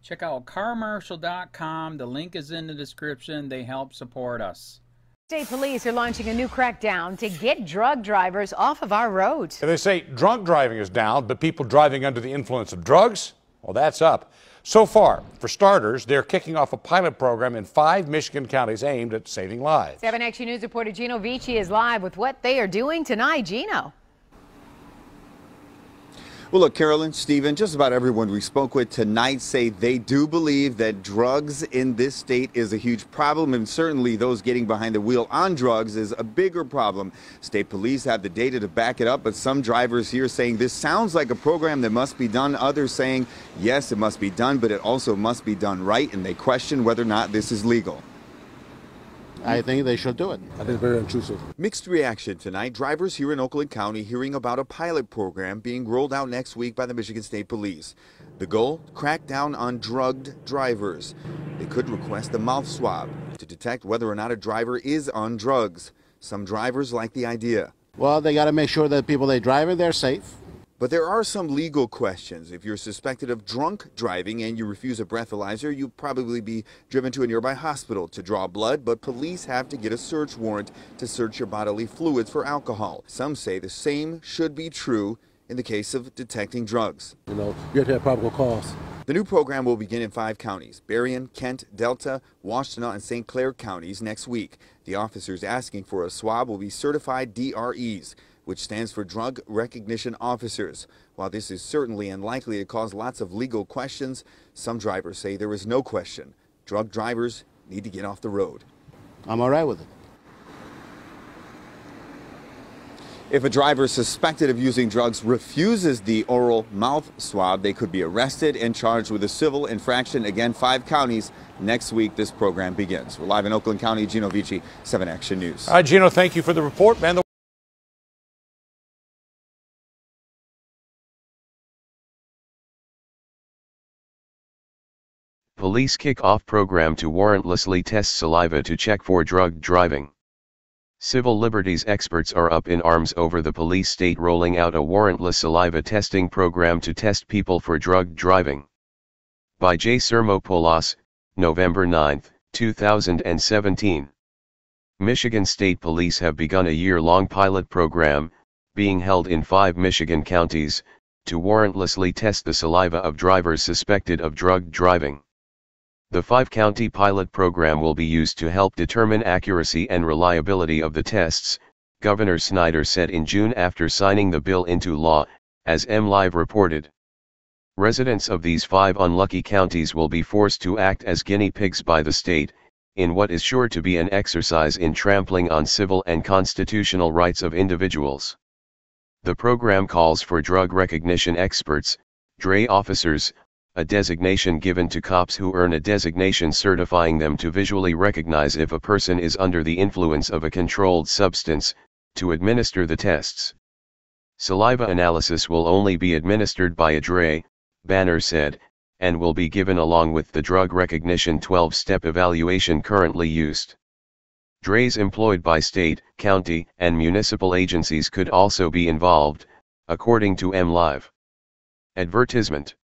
Check out carmarshal.com. The link is in the description. They help support us. State police are launching a new crackdown to get drug drivers off of our roads. They say drunk driving is down, but people driving under the influence of drugs, well, that's up. So far, for starters, they're kicking off a pilot program in 5 Michigan counties aimed at saving lives. 7 Action News reporter Gino Vici is live with what they are doing tonight. Gino. Well, look, Carolyn, Stephen, just about everyone we spoke with tonight say they do believe that drugs in this state is a huge problem, and certainly those getting behind the wheel on drugs is a bigger problem. State police have the data to back it up, but some drivers here saying this sounds like a program that must be done. Others saying, yes, it must be done, but it also must be done right, and they question whether or not this is legal. I think they should do it. I think it's very intrusive. Mixed reaction tonight. Drivers here in Oakland County hearing about a pilot program being rolled out next week by the Michigan State Police. The goal? Crack down on drugged drivers. They could request a mouth swab to detect whether or not a driver is on drugs. Some drivers like the idea. Well, they got to make sure that people they drive in, they're safe. But there are some legal questions. If you're suspected of drunk driving and you refuse a breathalyzer, you'll probably be driven to a nearby hospital to draw blood, but police have to get a search warrant to search your bodily fluids for alcohol. Some say the same should be true in the case of detecting drugs. You know, you have to have probable cause. The new program will begin in 5 counties, Berrien, Kent, Delta, Washtenaw, and St. Clair counties next week. The officers asking for a swab will be certified DREs, which stands for Drug Recognition Officers. While this is certainly unlikely to cause lots of legal questions, some drivers say there is no question. Drug drivers need to get off the road. I'm all right with it. If a driver suspected of using drugs refuses the oral mouth swab, they could be arrested and charged with a civil infraction. Again, 5 counties. Next week, this program begins. We're live in Oakland County. Gino Vici, 7 Action News. All right, Gino, thank you for the report, man. Police kick off program to warrantlessly test saliva to check for drug driving. Civil liberties experts are up in arms over the police state rolling out a warrantless saliva testing program to test people for drug driving. By J. Sermopoulos, November 9, 2017. Michigan State Police have begun a year-long pilot program, being held in 5 Michigan counties, to warrantlessly test the saliva of drivers suspected of drug driving. The 5-county pilot program will be used to help determine accuracy and reliability of the tests, Governor Snyder said in June after signing the bill into law, as MLive reported. Residents of these 5 unlucky counties will be forced to act as guinea pigs by the state, in what is sure to be an exercise in trampling on civil and constitutional rights of individuals. The program calls for drug recognition experts, DRE officers, a designation given to cops who earn a designation certifying them to visually recognize if a person is under the influence of a controlled substance, to administer the tests. Saliva analysis will only be administered by a DRE, Banner said, and will be given along with the drug recognition 12-step evaluation currently used. DREs employed by state, county, and municipal agencies could also be involved, according to MLive. Advertisement.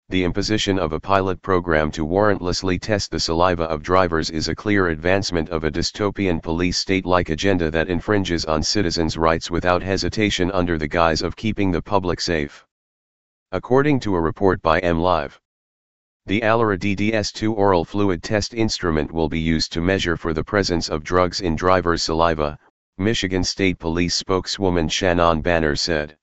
The imposition of a pilot program to warrantlessly test the saliva of drivers is a clear advancement of a dystopian police state-like agenda that infringes on citizens' rights without hesitation under the guise of keeping the public safe. According to a report by MLive, the Allura DDS2 oral fluid test instrument will be used to measure for the presence of drugs in drivers' saliva, Michigan State Police spokeswoman Shannon Banner said.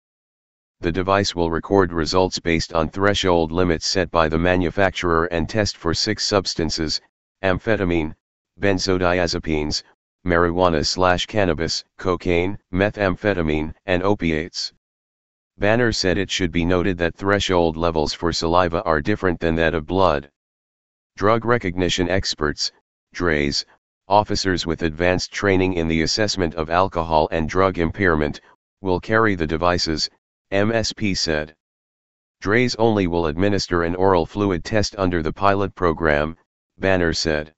The device will record results based on threshold limits set by the manufacturer and test for 6 substances: amphetamine, benzodiazepines, marijuana/cannabis, cocaine, methamphetamine, and opiates. Banner said it should be noted that threshold levels for saliva are different than that of blood. Drug recognition experts, DREs, officers with advanced training in the assessment of alcohol and drug impairment, will carry the devices, MSP said. DREs only will administer an oral fluid test under the pilot program, Banner said.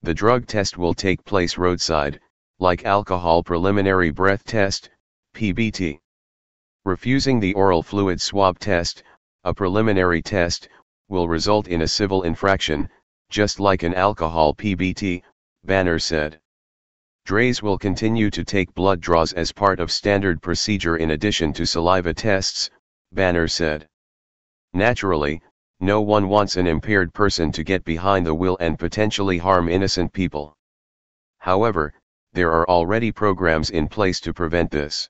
The drug test will take place roadside, like alcohol preliminary breath test, PBT. Refusing the oral fluid swab test, a preliminary test, will result in a civil infraction, just like an alcohol PBT, Banner said. Drays will continue to take blood draws as part of standard procedure in addition to saliva tests, Banner said. Naturally, no one wants an impaired person to get behind the wheel and potentially harm innocent people. However, there are already programs in place to prevent this.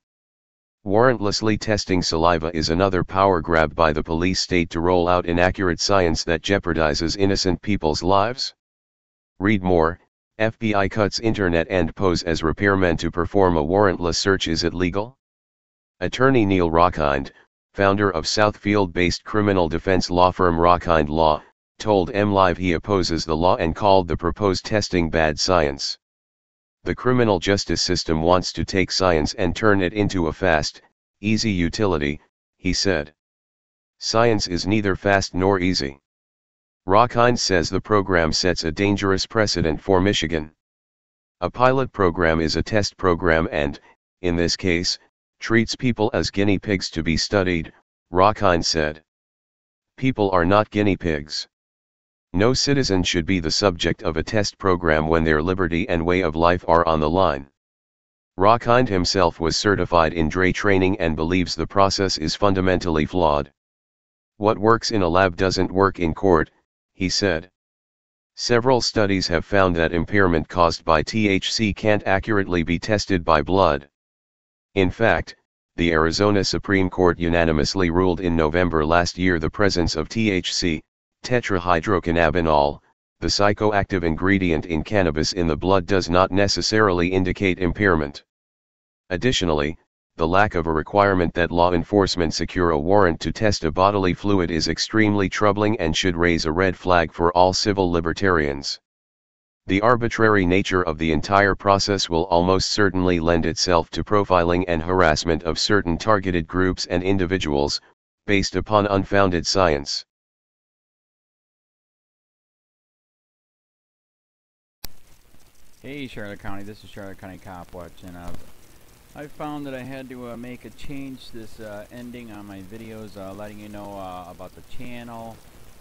Warrantlessly testing saliva is another power grab by the police state to roll out inaccurate science that jeopardizes innocent people's lives. Read more. FBI cuts internet and pose as repairmen to perform a warrantless search. Is it legal? Attorney Neil Rockind, founder of Southfield-based criminal defense law firm Rockind Law, told MLive he opposes the law and called the proposed testing bad science. The criminal justice system wants to take science and turn it into a fast, easy utility, he said. Science is neither fast nor easy. Rockind says the program sets a dangerous precedent for Michigan. A pilot program is a test program and, in this case, treats people as guinea pigs to be studied, Rockind said. People are not guinea pigs. No citizen should be the subject of a test program when their liberty and way of life are on the line. Rockind himself was certified in dray training and believes the process is fundamentally flawed. What works in a lab doesn't work in court, he said. Several studies have found that impairment caused by THC can't accurately be tested by blood. In fact, the Arizona Supreme Court unanimously ruled in November last year the presence of THC, tetrahydrocannabinol, the psychoactive ingredient in cannabis in the blood does not necessarily indicate impairment. Additionally, the lack of a requirement that law enforcement secure a warrant to test a bodily fluid is extremely troubling and should raise a red flag for all civil libertarians. The arbitrary nature of the entire process will almost certainly lend itself to profiling and harassment of certain targeted groups and individuals, based upon unfounded science. Hey Charlotte County, this is Charlotte County Cop Watch, and I found that I had to make a change this ending on my videos, letting you know about the channel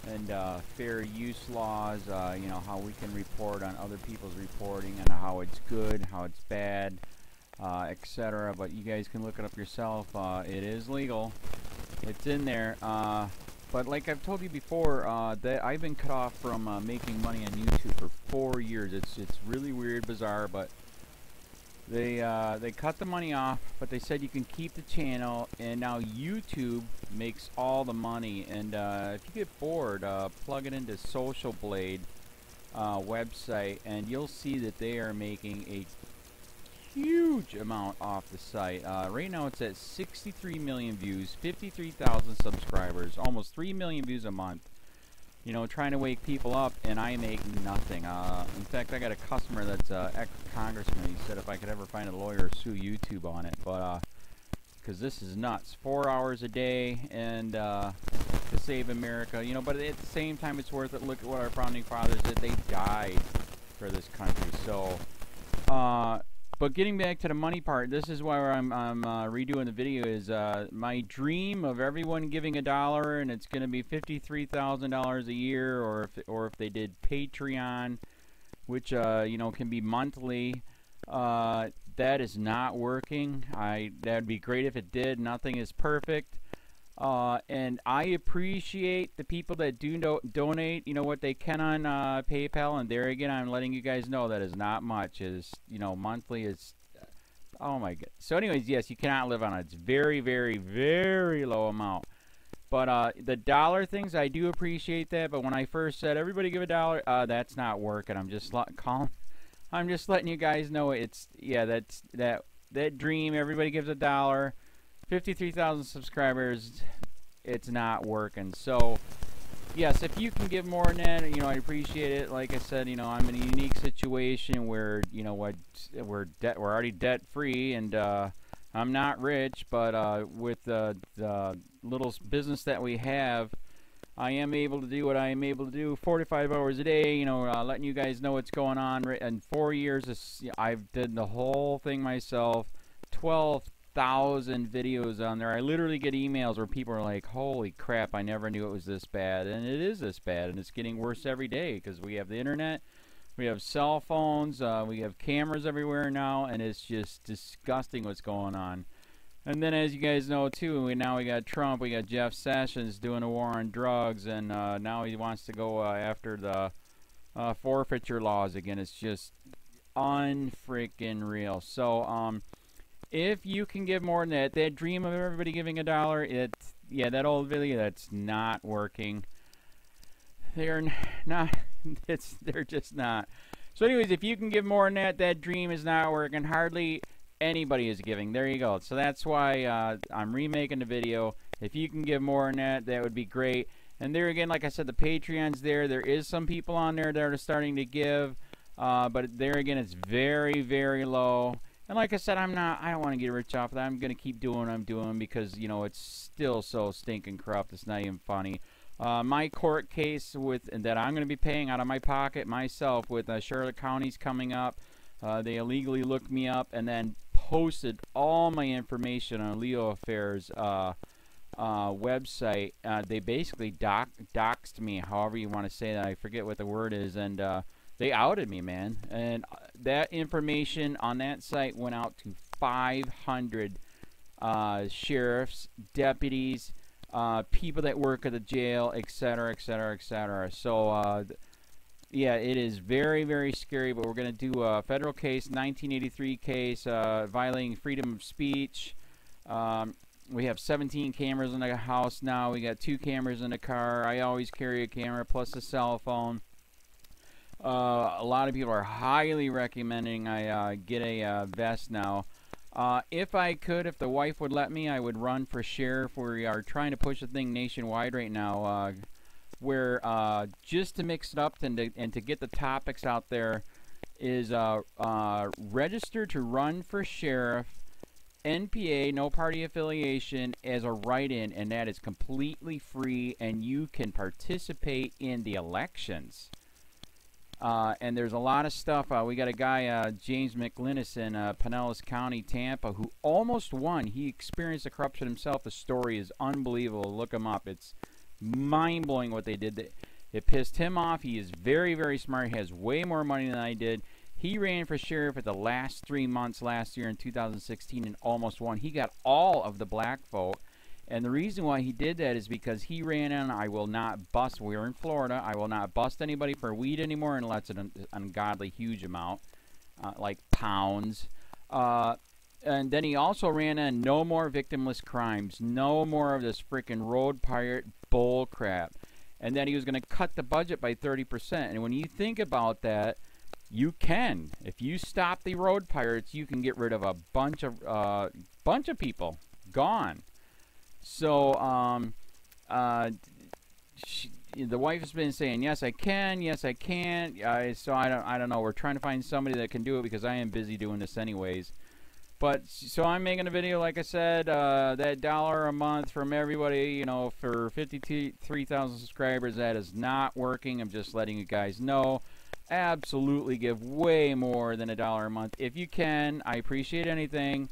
and fair use laws, you know, how we can report on other people's reporting and how it's good, how it's bad, etc. But you guys can look it up yourself. It is legal. It's in there. But like I've told you before, that I've been cut off from making money on YouTube for 4 years. It's really weird, bizarre, but they cut the money off, but they said you can keep the channel, and now YouTube makes all the money. And if you get bored, plug it into Social Blade website, and you'll see that they are making a huge amount off the site. Right now it's at 63 million views, 53,000 subscribers, almost 3 million views a month. You know, trying to wake people up, and I make nothing. In fact, I got a customer that's ex-congressman. He said if I could ever find a lawyer, sue YouTube on it. But because this is nuts. 4 hours a day, and to save America. You know, but at the same time, it's worth it. Look at what our founding fathers did. They died for this country. So, but getting back to the money part, this is why I'm redoing the video. Is my dream of everyone giving $1, and it's going to be $53,000 a year, or if they did Patreon, which you know, can be monthly. That is not working. That'd be great if it did. Nothing is perfect. And I appreciate the people that do donate, you know, what they can on PayPal. And there again, I'm letting you guys know that is not much. Is, you know, monthly is, oh my god. So anyways, yes, you cannot live on it. It's very, very, very low amount. But the dollar things, I do appreciate that. But when I first said everybody give $1, that's not working. I'm just I'm just letting you guys know it's, yeah, that dream. Everybody gives $1. 53,000 subscribers, it's not working. So yes, if you can give more than that, you know, I appreciate it. Like I said, you know, I'm in a unique situation where, you know what, we're already debt free, and I'm not rich, but with the little business that we have, I am able to do what I am able to do 45 hours a day, you know, letting you guys know what's going on. In 4 years, I've did the whole thing myself. 12 1,000 videos on there. I literally get emails where people are like, holy crap, I never knew it was this bad. And it is this bad, and it's getting worse every day because we have the internet, we have cell phones, we have cameras everywhere now, and it's just disgusting what's going on. And then, as you guys know too, now we got Trump, we got Jeff Sessions doing a war on drugs, and now he wants to go after the forfeiture laws again. It's just unfreaking real. So if you can give more than that, that dream of everybody giving $1, yeah, that old video, that's not working. They're not. They're just not. So anyways, if you can give more than that, that dream is not working. Hardly anybody is giving. There you go. So that's why I'm remaking the video. If you can give more than that, that would be great. And there again, like I said, the Patreon's there. There is some people on there that are starting to give, but there again, it's very, very low. And like I said, I don't want to get rich off of that. I'm going to keep doing what I'm doing because, you know, it's still so stinking corrupt. It's not even funny. My court case that I'm going to be paying out of my pocket myself with Charlotte County's coming up. They illegally looked me up and then posted all my information on LEOAFFAIRS website. They basically doxed me, however you want to say that. I forget what the word is, and they outed me, man. And that information on that site went out to 500 sheriffs, deputies, people that work at the jail, etc., etc., etc. So, yeah, it is very, very scary, but we're going to do a federal case, 1983 case, violating freedom of speech. We have 17 cameras in the house now. We got 2 cameras in the car. I always carry a camera plus a cell phone. A lot of people are highly recommending I get a vest now. If I could, if the wife would let me, I would run for sheriff. We are trying to push the thing nationwide right now. Where just to mix it up and to get the topics out there is register to run for sheriff, NPA, no party affiliation, as a write-in, and that is completely free, and you can participate in the elections. And there's a lot of stuff. We got a guy, James McLinnis in Pinellas County, Tampa, who almost won. He experienced the corruption himself. The story is unbelievable. Look him up. It's mind-blowing what they did. It pissed him off. He is very, very smart. He has way more money than I did. He ran for sheriff at the last 3 months last year in 2016 and almost won. He got all of the black vote. And the reason why he did that is because he ran in, I will not bust, we're in Florida, I will not bust anybody for weed anymore unless it's an ungodly huge amount, like pounds. And then he also ran in, no more victimless crimes, no more of this freaking road pirate bull crap. And then he was going to cut the budget by 30%. And when you think about that, you can. If you stop the road pirates, you can get rid of a bunch of people. Gone. So, the wife has been saying, yes, I can, yes, I can't. So I don't know. We're trying to find somebody that can do it because I am busy doing this anyways. But, so I'm making a video, like I said, that $1 a month from everybody, you know, for 53,000 subscribers, that is not working. I'm just letting you guys know. Absolutely give way more than $1 a month. If you can, I appreciate anything.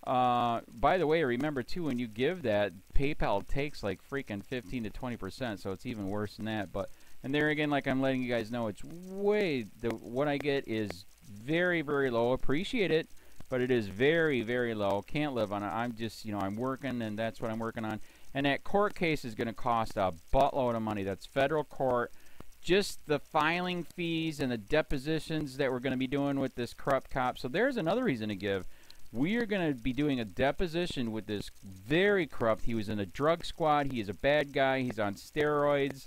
By the way, remember too, when you give that, PayPal takes like freaking 15 to 20%, so it's even worse than that. But, and there again, like I'm letting you guys know, it's way, what I get is very, very low. Appreciate it, but it is very, very low. Can't live on it. I'm just, you know, I'm working, and that's what I'm working on. And that court case is going to cost a buttload of money. That's federal court. Just the filing fees and the depositions that we're going to be doing with this corrupt cop. So there's another reason to give. We are going to be doing a deposition with this very corrupt. He was in a drug squad. He is a bad guy. He's on steroids.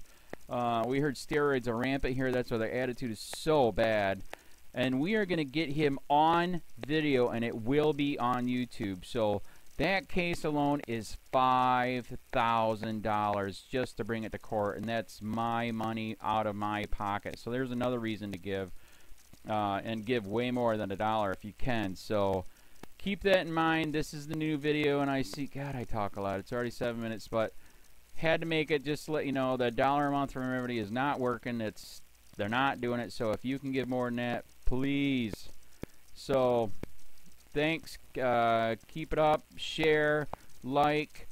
We heard steroids are rampant here. That's why their attitude is so bad. And we are going to get him on video, and it will be on YouTube. So that case alone is $5,000 just to bring it to court, and that's my money out of my pocket. So there's another reason to give, and give way more than $1 if you can. So keep that in mind. This is the new video, and I see, God, I talk a lot. It's already 7 minutes, but had to make it just to let you know that $1 a month from everybody is not working. They're not doing it. So if you can give more than that, please. So Thanks. Keep it up. Share, like,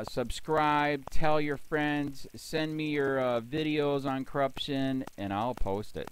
subscribe, tell your friends, send me your videos on corruption, and I'll post it.